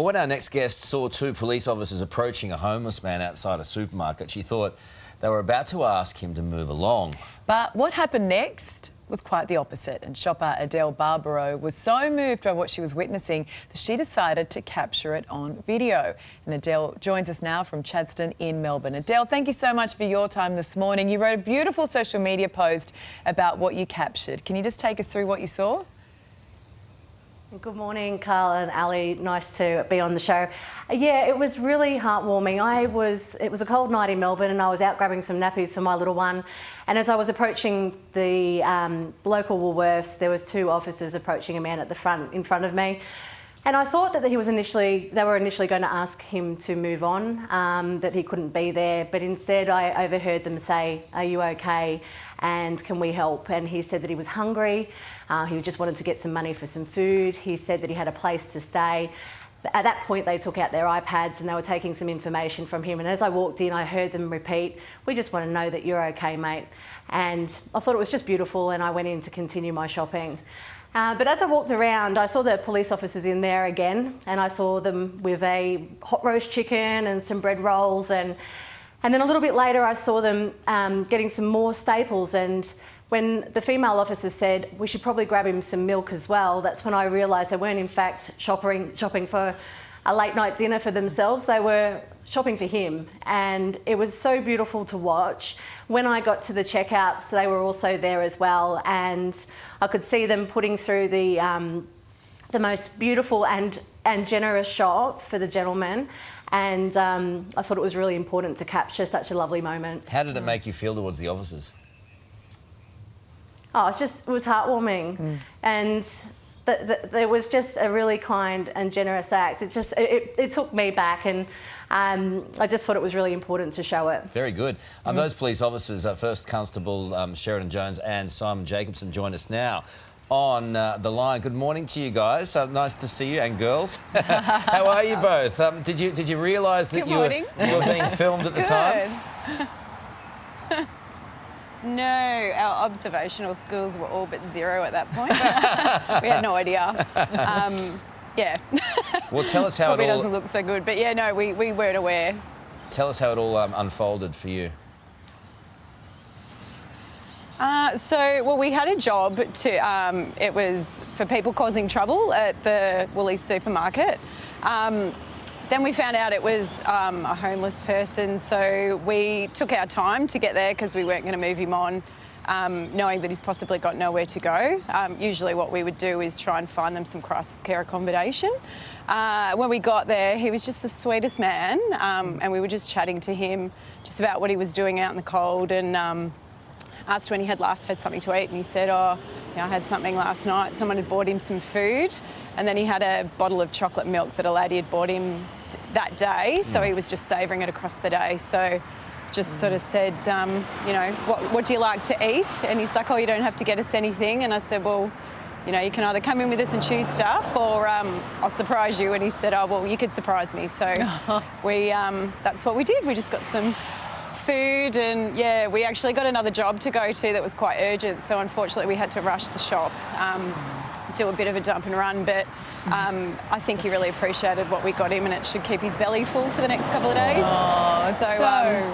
When our next guest saw two police officers approaching a homeless man outside a supermarket, she thought they were about to ask him to move along. But what happened next was quite the opposite, and shopper Adele Barbaro was so moved by what she was witnessing that she decided to capture it on video. And Adele joins us now from Chadstone in Melbourne. Adele, thank you so much for your time this morning. You wrote a beautiful social media post about what you captured. Can you just take us through what you saw? Good morning, Carl and Ali. Nice to be on the show. Yeah, it was really heartwarming. It was a cold night in Melbourne and I was out grabbing some nappies for my little one. And as I was approaching the local Woolworths, there was two officers approaching a man at the front, in front of me. And I thought that they were initially going to ask him to move on, that he couldn't be there. But instead I overheard them say, "Are you okay? And can we help?" And he said that he was hungry. He just wanted to get some money for some food. He said that he had a place to stay. At that point, they took out their iPads and they were taking some information from him. And as I walked in, I heard them repeat, "We just want to know that you're okay, mate." And I thought it was just beautiful, and I went in to continue my shopping. But as I walked around, I saw the police officers in there again, and I saw them with a hot roast chicken and some bread rolls. And then a little bit later, I saw them getting some more staples. And when the female officer said, "We should probably grab him some milk as well," that's when I realised they weren't in fact shopping for a late night dinner for themselves. They were shopping for him, and it was so beautiful to watch. When I got to the checkouts, they were also there as well, and I could see them putting through the most beautiful and generous shop for the gentleman. And I thought it was really important to capture such a lovely moment. How did it make you feel towards the officers? Oh, it was heartwarming. And there was just a really kind and generous act. It took me back, and I just thought it was really important to show it. Very good. Those police officers, First Constable Sheridan Jones and Simon Jacobson, join us now on the line. Good morning to you guys. Nice to see you, and girls. How are you both? Did you realise that you were being filmed at the time? No, our observational skills were all but zero at that point. We had no idea. Yeah. Well, tell us how Probably it all... doesn't look so good, but yeah, no, we weren't aware. Tell us how it all unfolded for you. Well, we had a job to, it was for people causing trouble at the Woolies supermarket. Then we found out it was a homeless person, so we took our time to get there because we weren't going to move him on, knowing that he's possibly got nowhere to go. Usually what we would do is try and find them some crisis care accommodation. When we got there, he was just the sweetest man, and we were just chatting to him just about what he was doing out in the cold, and asked when he had last had something to eat, and he said, "Oh, yeah, I had something last night. Someone had bought him some food," and then he had a bottle of chocolate milk that a lady had bought him that day, so he was just savouring it across the day. So just sort of said, you know, what do you like to eat? And he's like, "Oh, you don't have to get us anything." And I said, "Well, you know, you can either come in with us and choose stuff, or I'll surprise you." And he said, "Oh, well, you could surprise me." So that's what we did. We just got some food, and yeah, we actually got another job to go to that was quite urgent, so unfortunately we had to rush the shop, do a bit of a dump and run, but I think he really appreciated what we got him, and it should keep his belly full for the next couple of days. Oh, so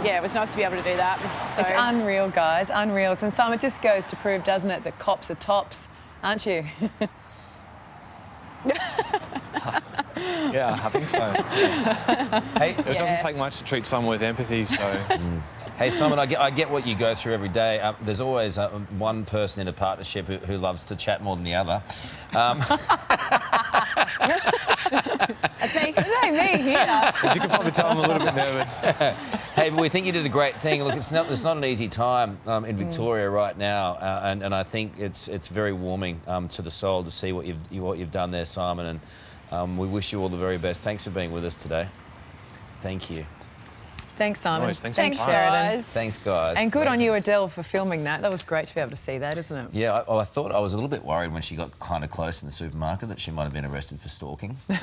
yeah, it was nice to be able to do that. So. It's unreal, guys, unreal. And Simon, it just goes to prove, doesn't it, that cops are tops, aren't you? Yeah, I think so. Hey, It doesn't take much to treat someone with empathy, so... Hey, Simon, I get what you go through every day. There's always one person in a partnership who loves to chat more than the other. That's me. No, me here. As you can probably tell, I'm a little bit nervous. Hey, but we think you did a great thing. Look, it's not an easy time in Victoria right now, and I think it's very warming to the soul to see what you've done there, Simon. And we wish you all the very best. Thanks for being with us today. Thank you. Thanks, Simon. Nice, thanks, Thanks, guys. Sheridan. Thanks, guys. And good Great on you, news. Adele, for filming that. That was great to be able to see that, isn't it? Yeah, I thought I was a little bit worried when she got kind of close in the supermarket that she might have been arrested for stalking. But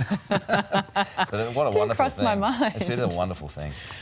what a wonderful cross thing. my mind. It's a wonderful thing.